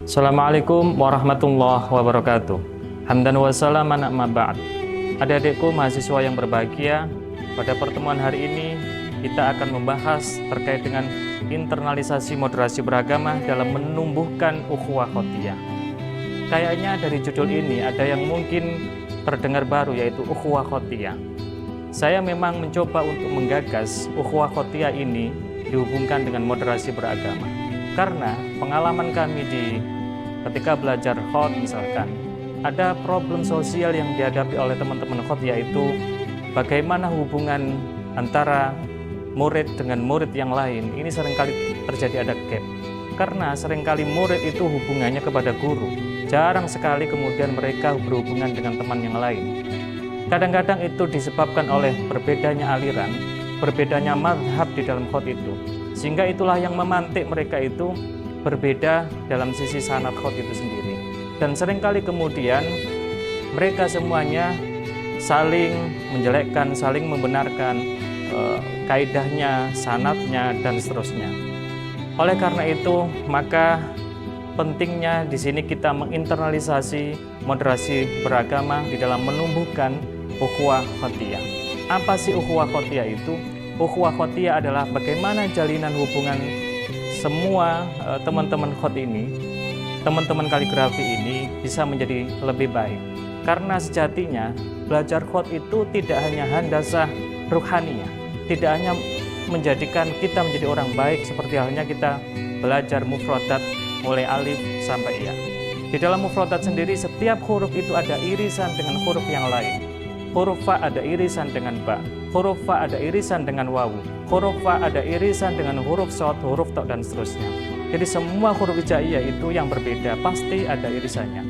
Assalamualaikum warahmatullahi wabarakatuh. Hamdan wa salaman amma ba'd. Adik-adikku mahasiswa yang berbahagia, pada pertemuan hari ini kita akan membahas terkait dengan internalisasi moderasi beragama dalam menumbuhkan ukhuwah khotiyyah. Kayaknya dari judul ini ada yang mungkin terdengar baru, yaitu ukhuwah khotiyyah. Saya memang mencoba untuk menggagas ukhuwah khotiyyah ini dihubungkan dengan moderasi beragama. Karena pengalaman kami ketika belajar khot misalkan, ada problem sosial yang dihadapi oleh teman-teman khot, yaitu bagaimana hubungan antara murid dengan murid yang lain. Ini seringkali terjadi ada gap. Karena seringkali murid itu hubungannya kepada guru. Jarang sekali kemudian mereka berhubungan dengan teman yang lain. Kadang-kadang itu disebabkan oleh berbedanya aliran, berbedanya madhab di dalam khot itu. Sehingga itulah yang memantik mereka itu berbeda dalam sisi sanad khot itu sendiri. Dan seringkali kemudian mereka semuanya saling menjelekkan, saling membenarkan kaidahnya, sanadnya, dan seterusnya. Oleh karena itu, maka pentingnya di sini kita menginternalisasi moderasi beragama di dalam menumbuhkan ukhuwah khotiyyah. Apa sih ukhuwah khotiyyah itu? Ukhuwah khotiyyah adalah bagaimana jalinan hubungan semua teman-teman khot ini, teman-teman kaligrafi ini bisa menjadi lebih baik. Karena sejatinya belajar khot itu tidak hanya handasah ruhaniyah, tidak hanya menjadikan kita menjadi orang baik seperti halnya kita belajar mufradat mulai alif sampai ya. Di dalam mufradat sendiri setiap huruf itu ada irisan dengan huruf yang lain. Huruf fa ada irisan dengan ba, huruf fa ada irisan dengan wawu, huruf fa ada irisan dengan huruf shad, huruf ta, dan seterusnya. Jadi semua huruf hijaiyah itu yang berbeda pasti ada irisannya.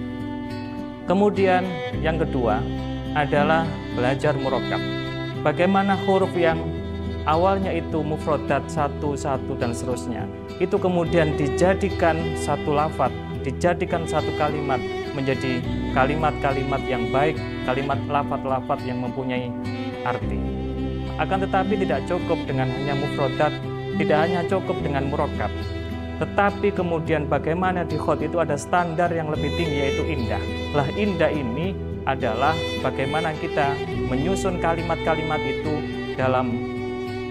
Kemudian yang kedua adalah belajar murakkab. Bagaimana huruf yang awalnya itu mufradat satu dan seterusnya, itu kemudian dijadikan satu lafadz, dijadikan satu kalimat menjadi kalimat-kalimat yang baik, kalimat lafadz-lafadz yang mempunyai arti. Akan tetapi tidak cukup dengan hanya mufradat, tidak hanya cukup dengan murakkab, tetapi kemudian bagaimana di khot itu ada standar yang lebih tinggi, yaitu indah. Lah indah ini adalah bagaimana kita menyusun kalimat-kalimat itu dalam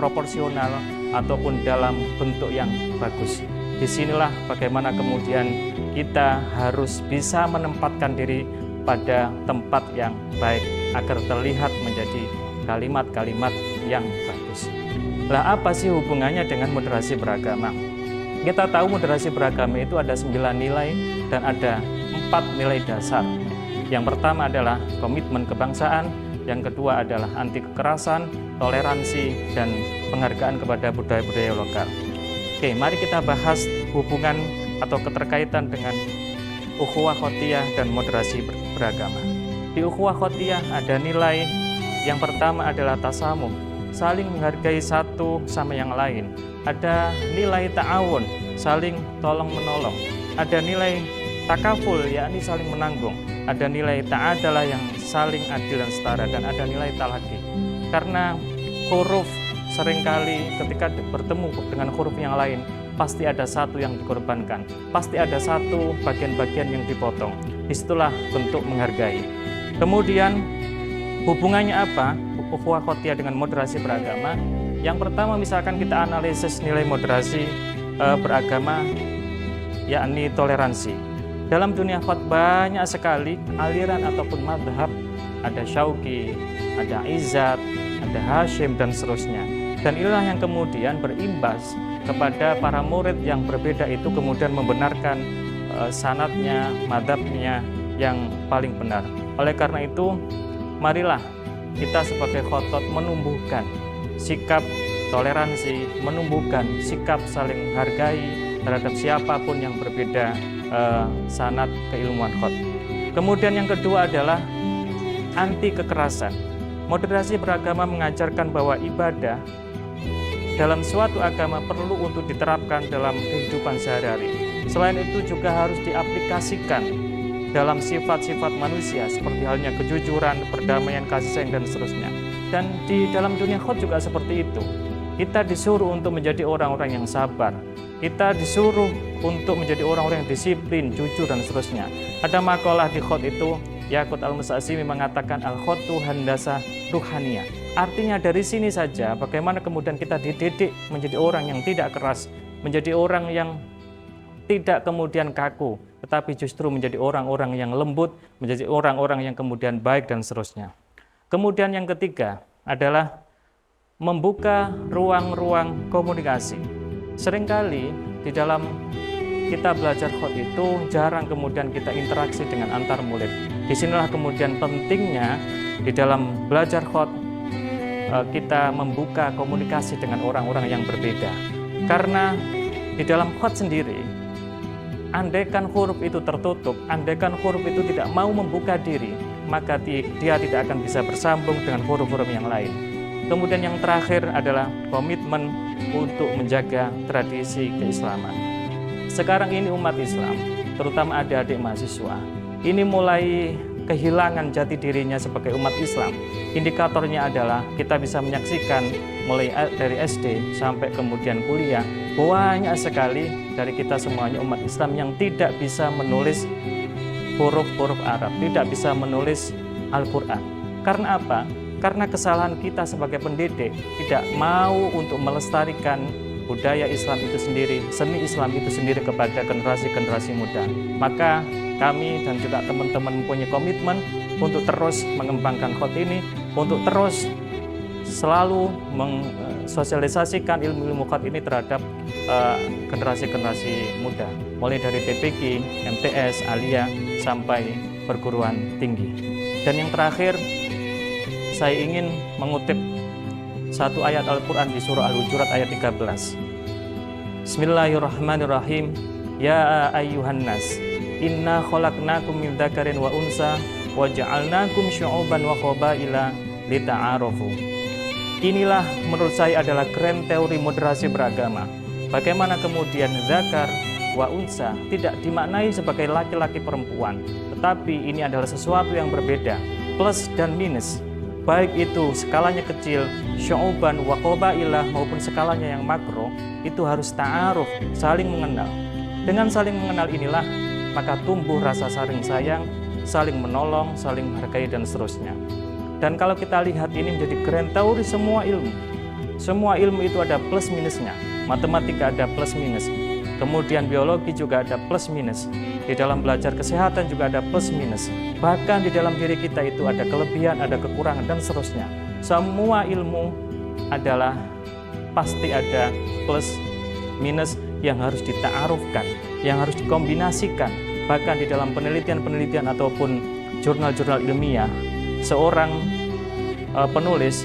proporsional ataupun dalam bentuk yang bagus. Disinilah bagaimana kemudian kita harus bisa menempatkan diri pada tempat yang baik agar terlihat menjadi kalimat-kalimat yang bagus. Lah apa sih hubungannya dengan moderasi beragama? Kita tahu moderasi beragama itu ada 9 nilai dan ada 4 nilai dasar. Yang pertama adalah komitmen kebangsaan, yang kedua adalah anti kekerasan, toleransi, dan penghargaan kepada budaya-budaya lokal. Oke, mari kita bahas hubungan atau keterkaitan dengan ukhuwah khotiyyah dan moderasi beragama. Di ukhuwah khotiyyah ada nilai yang pertama adalah tasamuh, saling menghargai satu sama yang lain. Ada nilai ta'awun, saling tolong-menolong. Ada nilai takaful, yakni saling menanggung. Ada nilai ta'adalah yang saling adil dan setara, dan ada nilai talaqi. Karena huruf seringkali ketika bertemu dengan huruf yang lain, pasti ada satu yang dikorbankan, pasti ada satu bagian-bagian yang dipotong. Disitulah bentuk menghargai. Kemudian hubungannya apa ukhuwah khotiyyah dengan moderasi beragama? Yang pertama, misalkan kita analisis nilai moderasi beragama, yakni toleransi. Dalam dunia khot banyak sekali aliran ataupun madhab, ada Syauqi, ada Izzat, ada Hashim, dan seterusnya. Dan inilah yang kemudian berimbas kepada para murid yang berbeda itu kemudian membenarkan sanadnya, madhabnya yang paling benar. Oleh karena itu, marilah kita sebagai khotot menumbuhkan sikap toleransi, menumbuhkan sikap saling menghargai terhadap siapapun yang berbeda sanad keilmuan khot. Kemudian yang kedua adalah anti kekerasan. Moderasi beragama mengajarkan bahwa ibadah dalam suatu agama perlu untuk diterapkan dalam kehidupan sehari-hari. Selain itu juga harus diaplikasikan dalam sifat-sifat manusia seperti halnya kejujuran, perdamaian, kasih sayang, dan seterusnya. Dan di dalam dunia khot juga seperti itu. Kita disuruh untuk menjadi orang-orang yang sabar, Kita disuruh untuk menjadi orang-orang yang disiplin, jujur, dan seterusnya. Ada makalah di khot itu, Yaqut Al-Musta'simi mengatakan al-khotu handasah ruhaniyah. Artinya dari sini saja bagaimana kemudian kita dididik menjadi orang yang tidak keras, menjadi orang yang tidak kemudian kaku, tetapi justru menjadi orang-orang yang lembut, menjadi orang-orang yang kemudian baik dan seterusnya. Kemudian yang ketiga adalah membuka ruang-ruang komunikasi. Seringkali di dalam kita belajar khot itu jarang kemudian kita interaksi dengan antar murid. Disinilah kemudian pentingnya di dalam belajar khot kita membuka komunikasi dengan orang-orang yang berbeda. Karena di dalam khot sendiri, andaikan huruf itu tertutup, andaikan huruf itu tidak mau membuka diri, maka dia tidak akan bisa bersambung dengan huruf-huruf yang lain. Kemudian yang terakhir adalah komitmen untuk menjaga tradisi keislaman. Sekarang ini umat Islam, terutama adik-adik mahasiswa, ini mulai kehilangan jati dirinya sebagai umat Islam. Indikatornya adalah kita bisa menyaksikan mulai dari SD sampai kemudian kuliah, banyak sekali dari kita semuanya umat Islam yang tidak bisa menulis huruf-huruf Arab, tidak bisa menulis Al-Quran. Karena apa? Karena kesalahan kita sebagai pendidik tidak mau untuk melestarikan budaya Islam itu sendiri, seni Islam itu sendiri kepada generasi-generasi muda. Maka kami dan juga teman-teman mempunyai komitmen untuk terus mengembangkan khot ini, untuk terus selalu mensosialisasikan ilmu-ilmu khot ini terhadap generasi-generasi muda, mulai dari TPQ, MTS, Aliyah, sampai perguruan tinggi. Dan yang terakhir, saya ingin mengutip satu ayat Al-Quran di surah Al-Hujurat ayat 13. Bismillahirrahmanirrahim. Ya ayyuhan nas, inna khalaqnakum min dzakarin wa unsa wa ja'alnakum syu'uban wa qabaila lita'arofu. Inilah menurut saya adalah keren teori moderasi beragama. Bagaimana kemudian dzakar wa unsa tidak dimaknai sebagai laki-laki perempuan, tetapi ini adalah sesuatu yang berbeda, plus dan minus. Baik itu skalanya kecil, syu'uban wa qabailah, maupun skalanya yang makro, itu harus ta'aruf, saling mengenal. Dengan saling mengenal inilah maka tumbuh rasa saling sayang, saling menolong, saling menghargai, dan seterusnya. Dan kalau kita lihat ini menjadi grand teori semua ilmu. Semua ilmu itu ada plus minusnya. Matematika ada plus minus. Kemudian biologi juga ada plus minus. Di dalam belajar kesehatan juga ada plus minus. Bahkan di dalam diri kita itu ada kelebihan, ada kekurangan, dan seterusnya. Semua ilmu adalah pasti ada plus minus yang harus dita'arufkan, yang harus dikombinasikan. Bahkan di dalam penelitian-penelitian ataupun jurnal-jurnal ilmiah, seorang penulis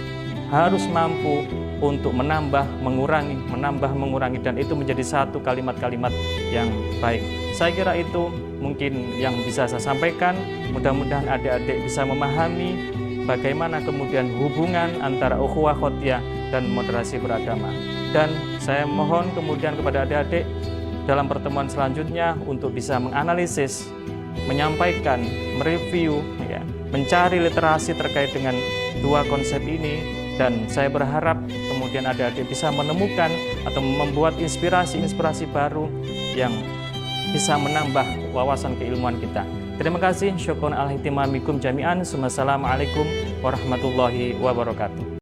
harus mampu untuk menambah, mengurangi, dan itu menjadi satu kalimat-kalimat yang baik. Saya kira itu mungkin yang bisa saya sampaikan. Mudah-mudahan adik-adik bisa memahami bagaimana kemudian hubungan antara ukhuwah khotiyah dan moderasi beragama. Dan saya mohon kemudian kepada adik-adik dalam pertemuan selanjutnya untuk bisa menganalisis, menyampaikan, mereview, mencari literasi terkait dengan dua konsep ini. Dan saya berharap kemudian adik-adik bisa menemukan atau membuat inspirasi-inspirasi baru yang bisa menambah wawasan keilmuan kita. Terima kasih. Syukran al-ihtimamikum jami'an. Wassalamualaikum warahmatullahi wabarakatuh.